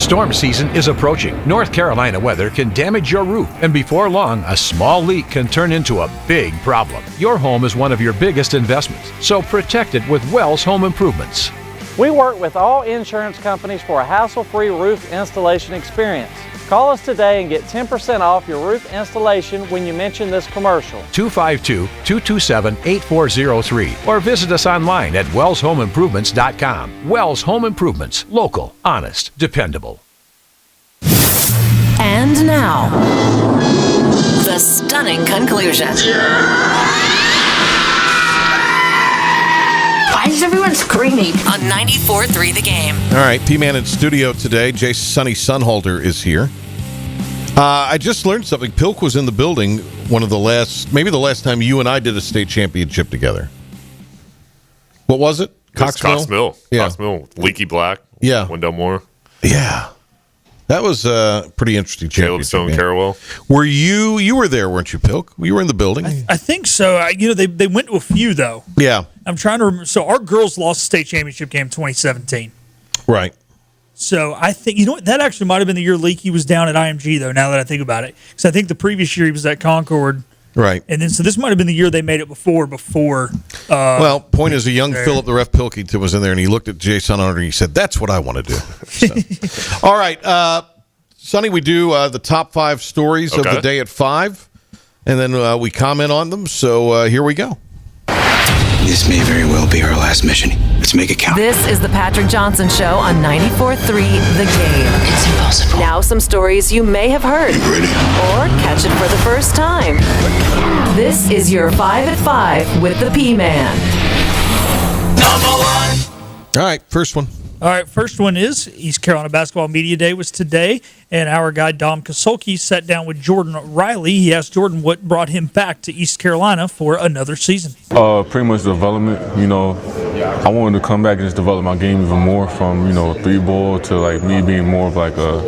Storm season is approaching. North Carolina weather can damage your roof, and before long, a small leak can turn into a big problem. Your home is one of your biggest investments, so protect it with Wells Home Improvements. We work with all insurance companies for a hassle-free roof installation experience. Call us today and get 10% off your roof installation when you mention this commercial. 252-227-8403 or visit us online at wellshomeimprovements.com. Wells Home Improvements. Local, honest, dependable. And now, the stunning conclusion. Why is everyone screaming? On 94.3 The Game. All right, P-Man in studio today. Sonny Sonnhalter is here. I just learned something. Pilk was in the building maybe the last time you and I did a state championship together. What was it? Cox Mill. Yeah. Cox Mill. Leaky Black. Yeah. Wendell Moore. Yeah. That was a pretty interesting championship. Caleb Stone Carrawell. Were you were there, weren't you, Pilk? You were in the building? I think so. They went to a few, though. Yeah. I'm trying to remember. So our girls lost the state championship game in 2017. Right. So I think, that actually might have been the year Leakey was down at IMG, though, now that I think about it. Because I think the previous year he was at Concord. Right. And then, so this might have been the year they made it before. Well, point is, a young Philip the Ref Pilkington was in there, and he looked at Jay Sonnhalter and he said, "That's what I want to do." So. All right. Sonny, we do the top 5 stories of the day at 5, and then we comment on them. So here we go. This may very well be our last mission. Let's make it count. This is the Patrick Johnson Show on 94.3 The Game. It's impossible. Now some stories you may have heard. Or catch it for the first time. This is your 5 at 5 with the P-Man. Number 1. All right, first one. All right, first one is East Carolina Basketball Media Day was today, and our guy Dom Kasolke sat down with Jordan Riley. He asked Jordan what brought him back to East Carolina for another season. Pretty much development. I wanted to come back and just develop my game even more from, 3-ball to like me being more of like a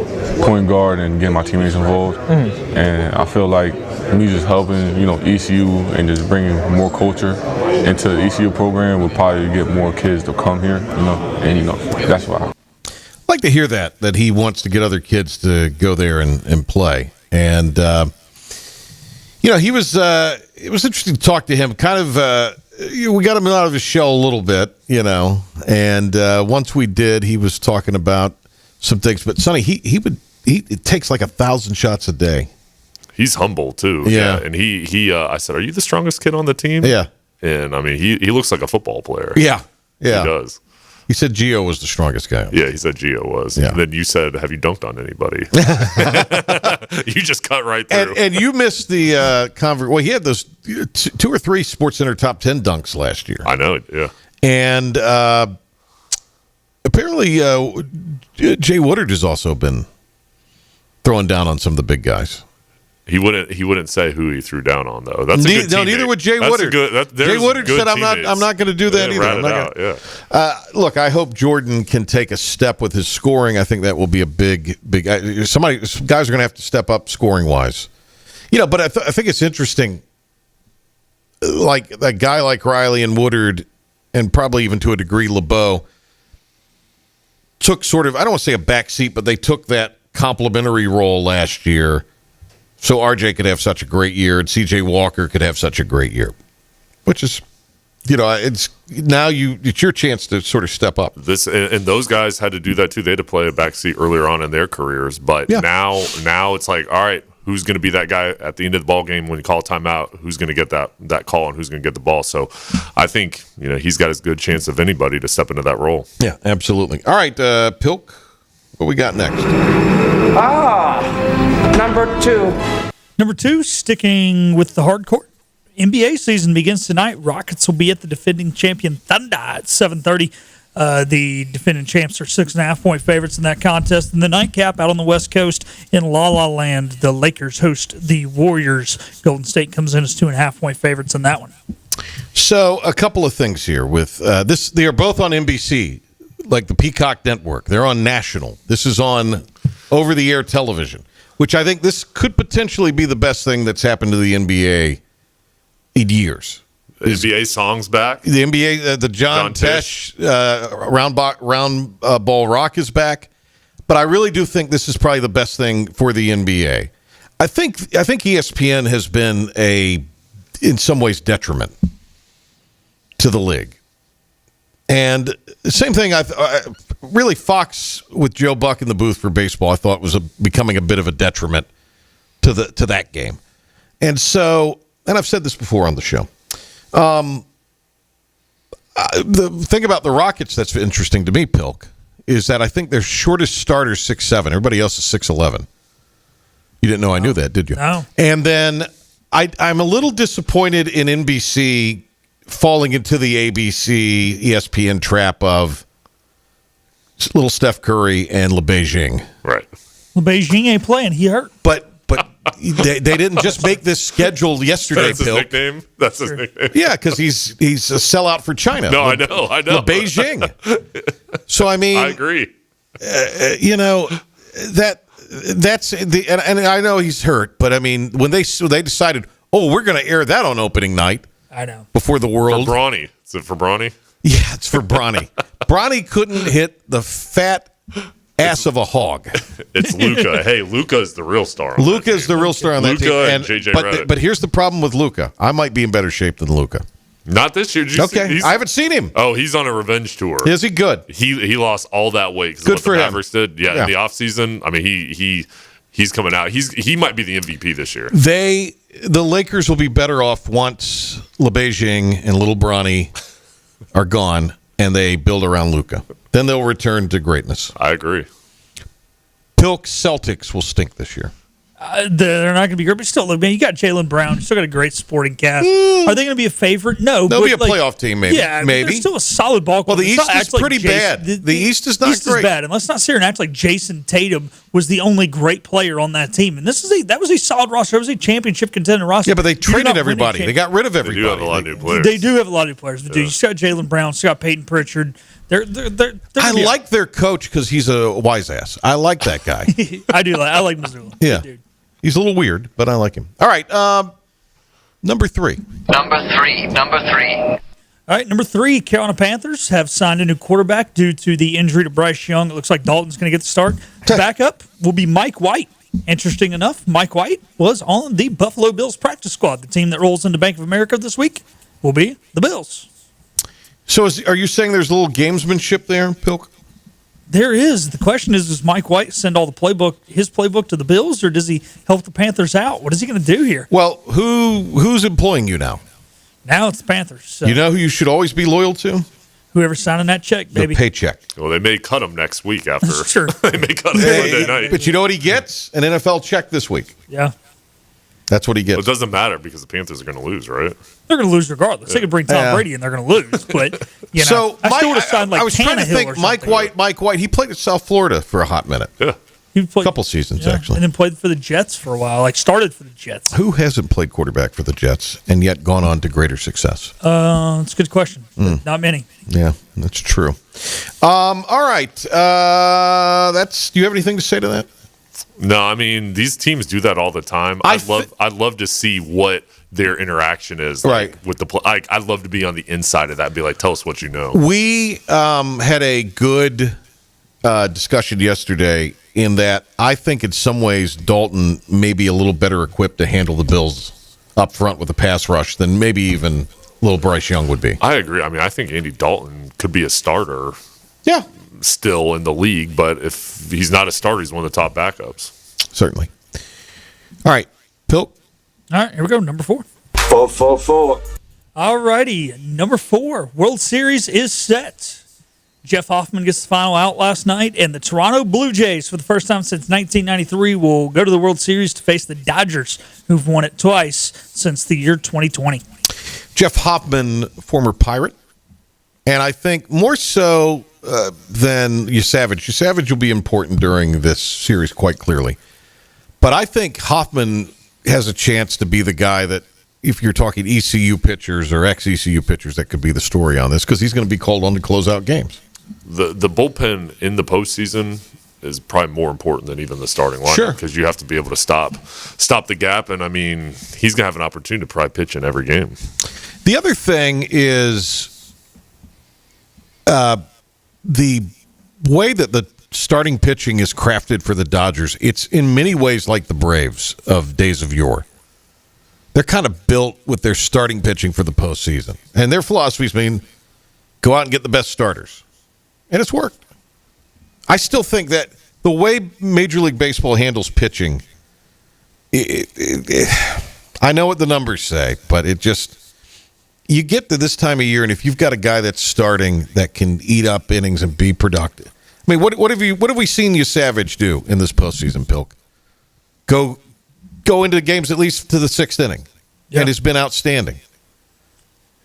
point guard and getting my teammates involved. Mm-hmm. And I feel like me just helping, ECU and just bringing more culture into the ECU program would probably get more kids to come here, and that's why. I'd like to hear that he wants to get other kids to go there and play. And, he was, it was interesting to talk to him. Kind of, we got him out of his shell a little bit, and once we did, he was talking about some things. But Sonny, it takes like 1,000 shots a day. He's humble too. Yeah. And he I said, "Are you the strongest kid on the team?" Yeah. And I mean, he looks like a football player. Yeah. He does. He said Gio was the strongest guy. Yeah, he said Gio was. Yeah. And then you said, "Have you dunked on anybody?" You just cut right through. And you missed the Well, he had those 2 or 3 SportsCenter top 10 dunks last year. I know. Yeah. And apparently, Jay Woodard has also been throwing down on some of the big guys. He wouldn't say who he threw down on though. That's a good teammate. Neither would Jay Woodard. Jay Woodard said, "I'm not going to do that either." Look, I hope Jordan can take a step with his scoring. I think that will be a big. Guys are going to have to step up scoring wise. But I think it's interesting. Like a guy like Riley and Woodard, and probably even to a degree LeBeau, took sort of, I don't want to say a backseat, but they took that complimentary role last year. So RJ could have such a great year, and CJ Walker could have such a great year, which is, it's now it's your chance to sort of step up. And those guys had to do that too. They had to play a backseat earlier on in their careers, but now it's like, all right, who's going to be that guy at the end of the ball game when you call a timeout? Who's going to get that call and who's going to get the ball? So I think he's got as good chance of anybody to step into that role. Yeah, absolutely. All right, Pilk, what we got next? Number 2. Number 2, sticking with the hardcore. NBA season begins tonight. Rockets will be at the defending champion Thunder at 7:30. The defending champs are 6.5-point favorites in that contest. And the nightcap out on the West Coast in La La Land, the Lakers host the Warriors. Golden State comes in as 2.5-point favorites in that one. So a couple of things here with this. They are both on NBC, like the Peacock Network. They're on national. This is on over-the-air television. which I think this could potentially be the best thing that's happened to the NBA in years. The NBA song's back. The NBA, the John Tesh round ball rock is back. But I really do think this is probably the best thing for the NBA. I think ESPN has been in some ways, detriment to the league. And the same thing, really Fox with Joe Buck in the booth for baseball, I thought was becoming a bit of a detriment to that game. And so, and I've said this before on the show, the thing about the Rockets that's interesting to me, Pilk, is that I think their shortest starter is 6'7". Everybody else is 6'11". You didn't know I knew that, did you? No. And then I'm a little disappointed in NBC falling into the ABC, ESPN trap of little Steph Curry and LeBeijing. Right. LeBeijing ain't playing. He hurt. But they didn't just make this schedule yesterday, That's his nickname? That's his nickname. Yeah, because he's a sellout for China. No, I know. LeBeijing. So, I mean. I agree. That's and I know he's hurt, but I mean, when they decided, we're going to air that on opening night. I know. Before the world. For Bronny. Is it for Bronny? Yeah, it's for Bronny. Bronny couldn't hit the fat ass of a hog. It's Luka. Hey, Luka is the real star. Luka is the real star on that team. Luka and JJ Redick. But here's the problem with Luka. I might be in better shape than Luka. Not this year. Okay, I haven't seen him. Oh, he's on a revenge tour. Is he good? He lost all that weight. Good for the him. Mavericks did. Yeah, in the offseason. I mean, he's coming out. He might be the MVP this year. The Lakers will be better off once LeBeijing and little Bronny are gone and they build around Luka. Then they'll return to greatness. I agree. Pilk Celtics will stink this year. They're not going to be great, but still, look, man, you got Jaylen Brown. You still got a great supporting cast. Are they going to be a favorite? No. They'll be a playoff team, maybe. Yeah, maybe. They're still a solid ball club. Well, the East is pretty bad. The East is not great. Is bad, and let's not sit here and act like Jason Tatum was the only great player on that team. And that was a solid roster. It was a championship contender roster. Yeah, but they traded everybody. They got rid of everybody. They do have a lot of new players. They do have a lot of new players. But dude, you still got Jaylen Brown, still got Peyton Pritchard. I like their coach because he's a wise ass. I like that guy. I like Missoula. Yeah. He's a little weird, but I like him. All right, number three. Number three. All right, number 3, Carolina Panthers have signed a new quarterback due to the injury to Bryce Young. It looks like Dalton's going to get the start. Backup will be Mike White. Interesting enough, Mike White was on the Buffalo Bills practice squad. The team that rolls into Bank of America this week will be the Bills. So are you saying there's a little gamesmanship there, Pilk? There is. The question is, does Mike White send all his playbook to the Bills, or does he help the Panthers out? What is he going to do here? Well, who's employing you now? Now it's the Panthers. So. You know who you should always be loyal to? Whoever's signing that check, baby. The paycheck. Well, they may cut him next week after. Sure. They may cut him Monday night. But you know what he gets? An NFL check this week. Yeah. That's what he gets. Well, it doesn't matter because the Panthers are going to lose, right? They're going to lose regardless. They could bring Tom Brady and they're going to lose. But, so I still would have signed like I was trying to think, Mike White, he played at South Florida for a hot minute. Yeah. He played, a couple seasons, actually. And then played for the Jets for a while, started for the Jets. Who hasn't played quarterback for the Jets and yet gone on to greater success? It's a good question. Not many. Yeah, that's true. All right. Do you have anything to say to that? No, I mean, these teams do that all the time. I'd love to see what their interaction is with the I'd love to be on the inside of that and be like, tell us what you know. We had a good discussion yesterday in that I think in some ways Dalton may be a little better equipped to handle the Bills up front with a pass rush than maybe even little Bryce Young would be. I agree. I mean, I think Andy Dalton could be a starter. Yeah. Still in the league, but if he's not a starter, he's one of the top backups. Certainly. All right, Pilk. All right, here we go. Number 4. 4. All righty, number 4. World Series is set. Jeff Hoffman gets the final out last night, and the Toronto Blue Jays, for the first time since 1993, will go to the World Series to face the Dodgers, who've won it twice since the year 2020. Jeff Hoffman, former Pirate, and I think more so than Yusavage. Yusavage will be important during this series quite clearly. But I think Hoffman has a chance to be the guy that, if you're talking ECU pitchers or ex-ECU pitchers, that could be the story on this because he's going to be called on to close out games. The bullpen in the postseason is probably more important than even the starting lineup. Sure. Because you have to be able to stop the gap. And, I mean, he's going to have an opportunity to probably pitch in every game. The other thing is the way that the starting pitching is crafted for the Dodgers. It's in many ways like the Braves of days of yore. They're kind of built with their starting pitching for the postseason. And their philosophies mean go out and get the best starters. And it's worked. I still think that the way Major League Baseball handles pitching, I know what the numbers say, but it just, you get to this time of year, and if you've got a guy that's starting that can eat up innings and be productive. I mean, what have we seen you Savage do in this postseason, Pilk? Go into games at least to the sixth inning, and it's been outstanding.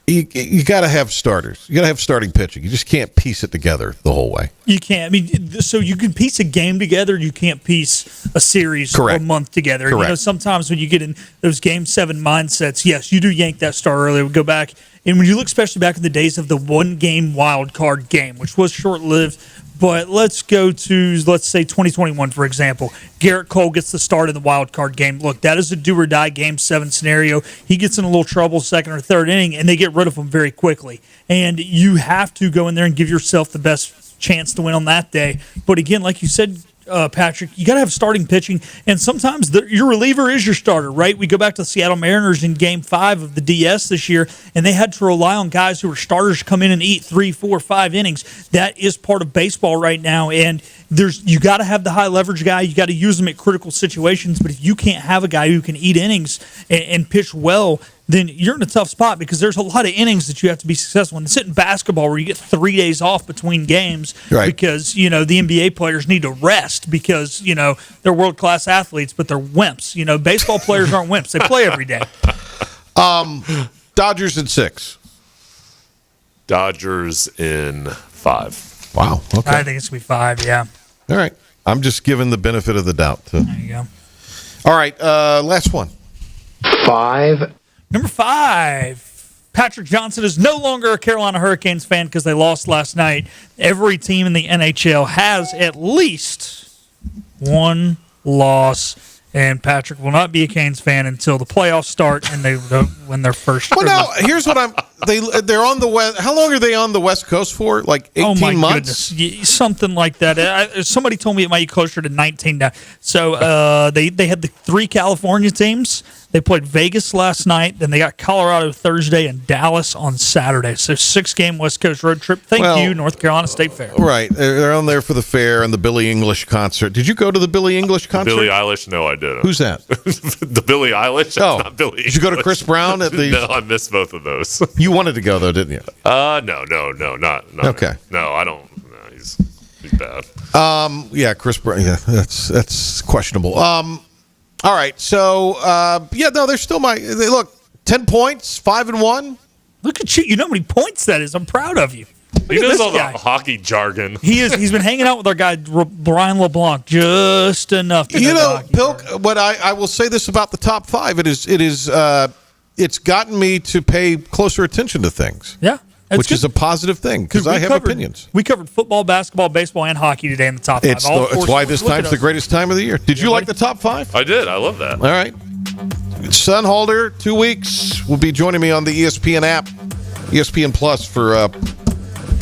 You got to have starters. You got to have starting pitching. You just can't piece it together the whole way. You can't. I mean, so you can piece a game together. You can't piece a series or a month together. Correct. You know, sometimes when you get in those Game 7 mindsets, yes, you do yank that start early. We go back, and when you look especially back in the days of the one-game wild card game, which was short-lived. But let's go to, let's say, 2021, for example. Garrett Cole gets the start in the wild card game. Look, that is a do-or-die Game 7 scenario. He gets in a little trouble second or third inning, and they get rid of him very quickly. And you have to go in there and give yourself the best chance to win on that day. But again, like you said, Patrick, you got to have starting pitching, and sometimes your reliever is your starter, right? We go back to the Seattle Mariners in Game 5 of the DS this year, and they had to rely on guys who were starters to come in and eat 3, 4, 5 innings. That is part of baseball right now, and you got to have the high leverage guy. You got to use them at critical situations, but if you can't have a guy who can eat innings and pitch well, then you're in a tough spot because there's a lot of innings that you have to be successful in. It's in basketball where you get 3 days off between games because, the NBA players need to rest because, they're world-class athletes, but they're wimps. Baseball players aren't wimps. They play every day. Dodgers in 6. Dodgers in 5. Wow. Okay. I think it's going to be 5, yeah. All right. I'm just giving the benefit of the doubt. There you go. All right. Last one. 5. Number 5, Patrick Johnson is no longer a Carolina Hurricanes fan because they lost last night. Every team in the NHL has at least one loss, and Patrick will not be a Canes fan until the playoffs start and they win their first. Well, no, here's what they're on the West. How long are they on the West Coast for? Like 18 months? Goodness. Something like that. Somebody told me it might be closer to 19 now. So they had the 3 California teams. They played Vegas last night, then they got Colorado Thursday and Dallas on Saturday. So 6-game West Coast road trip. Thank you, North Carolina State Fair. Right. They're on there for the fair and the Billie English concert. Did you go to the Billie English concert? Billie Eilish? No, I didn't. Who's that? The Billie Eilish? Oh. Not Billie English. Did you go to Chris Brown at the... No, I missed both of those. You wanted to go, though, didn't you? No, not. Okay. No, I don't. No, he's bad. Yeah, Chris Brown. Yeah, that's questionable. All right, so they're still look, 10 points, 5-1. Look at you! You know how many points that is. I'm proud of you. He knows all the hockey jargon. He is. He's been hanging out with our guy Brian LeBlanc just enough. To Pilk. What I will say this about the top 5: it's gotten me to pay closer attention to things. Yeah. Which is a positive thing because I have opinions. We covered football, basketball, baseball, and hockey today in the top 5. It's why this time's the greatest time of the year. Did you like the top 5? I did. I love that. All right. Sonnhalter, 2 weeks, will be joining me on the ESPN app, ESPN Plus for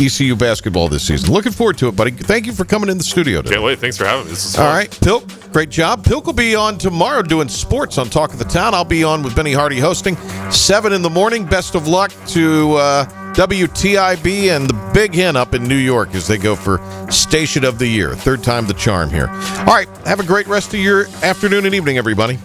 ECU basketball this season. Looking forward to it, buddy. Thank you for coming in the studio today. Can't wait. Thanks for having me. This is fun. All right. Pilk, great job. Pilk will be on tomorrow doing sports on Talk of the Town. I'll be on with Benny Hardy hosting 7 in the morning. Best of luck to WTIB and the Big Hen up in New York as they go for Station of the Year. 3rd time the charm here. All right. Have a great rest of your afternoon and evening, everybody.